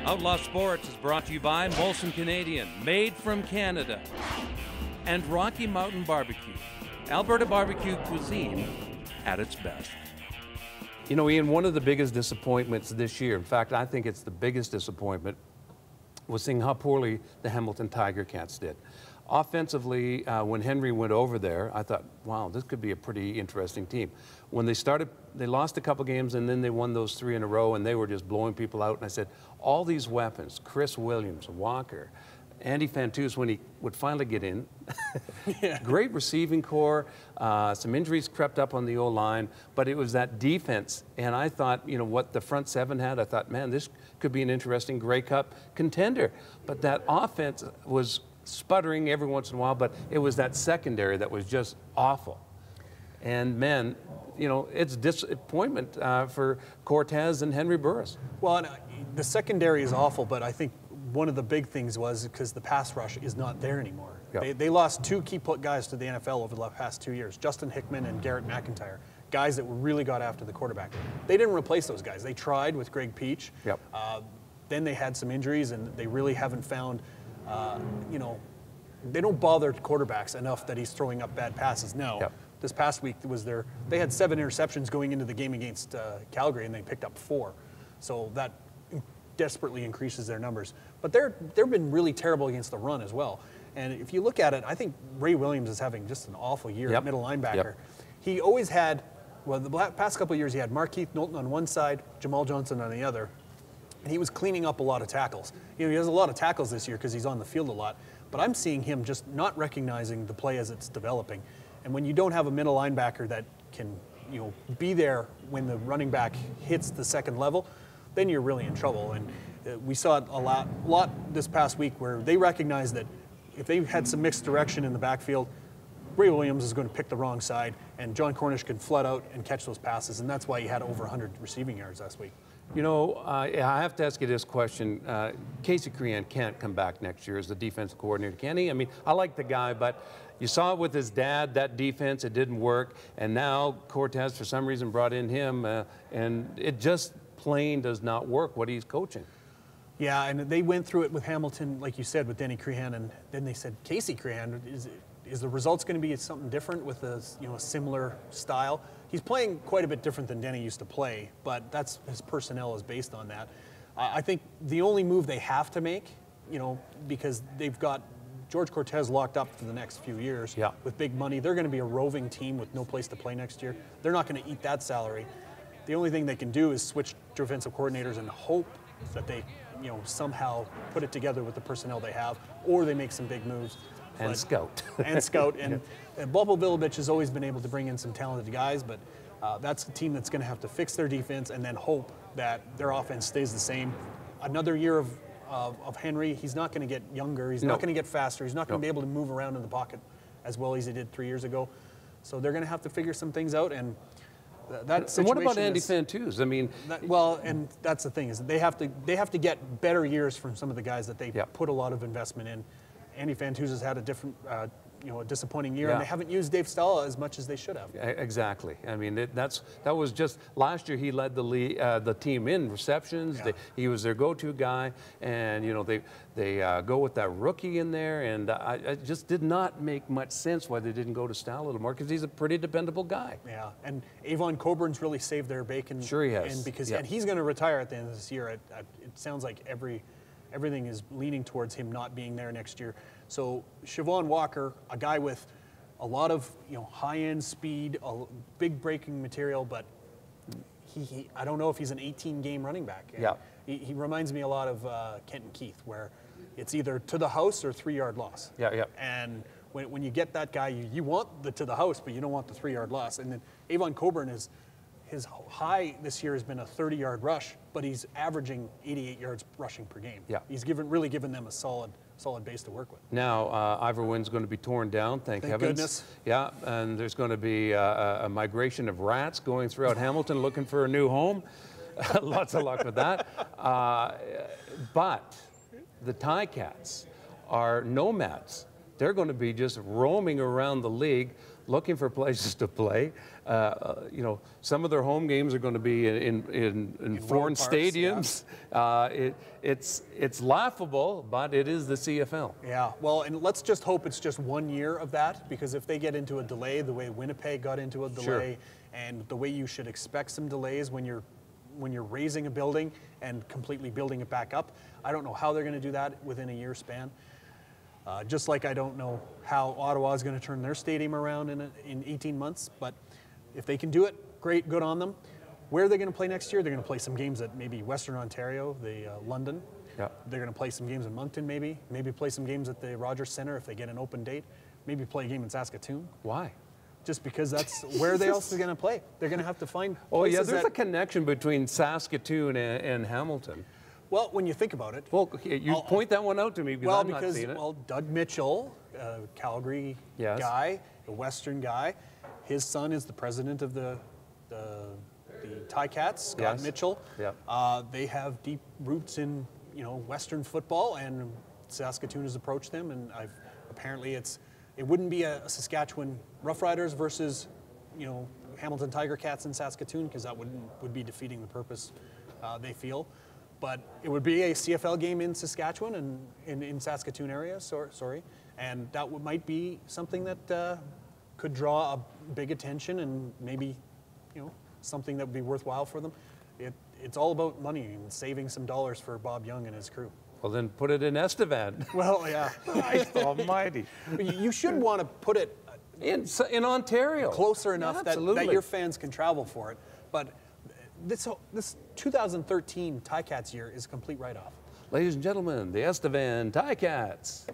Outlaw Sports is brought to you by Molson Canadian, made from Canada, and Rocky Mountain Barbecue, Alberta barbecue cuisine at its best. You know, Ian, one of the biggest disappointments this year, in fact, I think it's the biggest disappointment, was seeing how poorly the Hamilton Tiger Cats did. Offensively, when Henry went over there, I thought, wow, this could be a pretty interesting team. When they started, they lost a couple games, and then they won those 3 in a row, and they were just blowing people out. And I said, all these weapons, Chris Williams, Walker, Andy Fantuz, when he would finally get in, Yeah. Great receiving core, some injuries crept up on the O-line, but it was that defense. And I thought, you know, what the front seven had, I thought, man, this could be an interesting Grey Cup contender. But that offense was sputtering every once in a while, but it was that secondary that was just awful. And man, you know, it's disappointment for Cortez and Henry Burris. Well, and, the secondary is awful, but I think one of the big things was because the pass rush is not there anymore. Yep. They lost 2 key guys to the NFL over the past 2 years, Justin Hickman and Garrett McIntyre, guys that really got after the quarterback. They didn't replace those guys. They tried with Greg Peach. Yep. Then they had some injuries, and they really haven't found, you know, they don't bother quarterbacks enough that he's throwing up bad passes. No. Yep. This past week they had 7 interceptions going into the game against Calgary, and they picked up 4. So that desperately increases their numbers. But they've been really terrible against the run as well. And if you look at it, I think Ray Williams is having just an awful year at middle linebacker. Yep. He always had, well, the past couple of years he had Markeith Knowlton on one side, Jamal Johnson on the other, and he was cleaning up a lot of tackles. You know, he has a lot of tackles this year because he's on the field a lot, but I'm seeing him just not recognizing the play as it's developing. And when you don't have a middle linebacker that can, you know, be there when the running back hits the second level, then you're really in trouble. And we saw it a lot this past week where they recognized that if they had some mixed direction in the backfield, Ray Williams is going to pick the wrong side, and John Cornish can flood out and catch those passes, and that's why he had over 100 receiving yards last week. You know, I have to ask you this question. Casey Crean can't come back next year as the defensive coordinator, can he? I mean, I like the guy, but you saw it with his dad, that defense, it didn't work, and now Cortez, for some reason, brought in him, and it just plain does not work what he's coaching. Yeah, and they went through it with Hamilton, like you said, with Denny Crehan, and then they said, Casey Crehan, is the results going to be something different with a, you know, a similar style? He's playing quite a bit different than Denny used to play, but that's his personnel is based on that. I think the only move they have to make, you know, because they've got George Cortez locked up for the next few years with big money. They're going to be a roving team with no place to play next year. They're not going to eat that salary. The only thing they can do is switch defensive coordinators and hope that they, you know, somehow put it together with the personnel they have, or they make some big moves. And scout. And scout. And Bobo Vilovich has always been able to bring in some talented guys, but that's a team that's going to have to fix their defense and then hope that their offense stays the same. Another year of Henry, he's not going to get younger. He's not going to get faster. He's not going to be able to move around in the pocket as well as he did 3 years ago. So they're going to have to figure some things out. And that situation. And what about Andy Fantuz? I mean, well, and that's the thing is they have to get better years from some of the guys that they put a lot of investment in. Andy Fantuz has had a different, you know, a disappointing year, and they haven't used Dave Stella as much as they should have. Exactly. I mean, that was just last year. He led the team in receptions. He was their go-to guy, and you know they go with that rookie in there, and I just did not make much sense why they didn't go to Stella a little more, because he's a pretty dependable guy. Yeah, and Avon Coburn's really saved their bacon. Sure he has. And because and he's going to retire at the end of this year. It sounds like everything is leaning towards him not being there next year. So Siobhan Walker, a guy with a lot of, you know, high-end speed, big breaking material, but I don't know if he's an 18-game running back. And he reminds me a lot of Kenton Keith, where it's either to the house or 3-yard loss. And when you get that guy, you want the to the house, but you don't want the 3-yard loss. And then Avon Coburn his high this year has been a 30-yard rush, but he's averaging 88 yards rushing per game. He's really given them a solid base to work with. Now, Ivor Wynn's going to be torn down, thank heavens. Goodness. Yeah, and there's going to be a migration of rats going throughout Hamilton looking for a new home. Lots of luck with that. But the Ticats are nomads. They're going to be just roaming around the league. looking for places to play. You know, some of their home games are going to be in foreign parks, stadiums. Yeah. It's laughable, but it is the CFL. Yeah, well, and let's just hope it's just 1 year of that, because if they get into a delay, the way Winnipeg got into a delay, Sure. and the way you should expect some delays when you're raising a building and completely building it back up, I don't know how they're going to do that within a year span. Just like I don't know how Ottawa is going to turn their stadium around in 18 months, but if they can do it, great, good on them. Where are they going to play next year? They're going to play some games at maybe Western Ontario, London. Yeah. They're going to play some games in Moncton, maybe play some games at the Rogers Centre if they get an open date. Maybe play a game in Saskatoon. Why? Just because that's where they else are going to play. They're going to have to find Oh yeah, places there's a connection between Saskatoon and Hamilton. Well, when you think about it. Well, you point that one out to me because Well, I'm not seeing it. Well, Doug Mitchell, Calgary Yes. guy, a Western guy, his son is the president of the Ticats, Scott Yes. Mitchell. Yep. They have deep roots in Western football, and Saskatoon has approached them, and apparently it wouldn't be a Saskatchewan Roughriders versus Hamilton Tiger Cats in Saskatoon, because that would be defeating the purpose they feel. But it would be a CFL game in Saskatchewan and in Saskatoon area, sorry. And that might be something that could draw a big attention, and maybe, something that would be worthwhile for them. It's all about money and saving some dollars for Bob Young and his crew. Well, then put it in Estevan. Well, yeah. Christ almighty. You should want to put it In Ontario. closer enough that your fans can travel for it. But this 2013 Ticats year is a complete write-off. Ladies and gentlemen, the Estevan Ticats.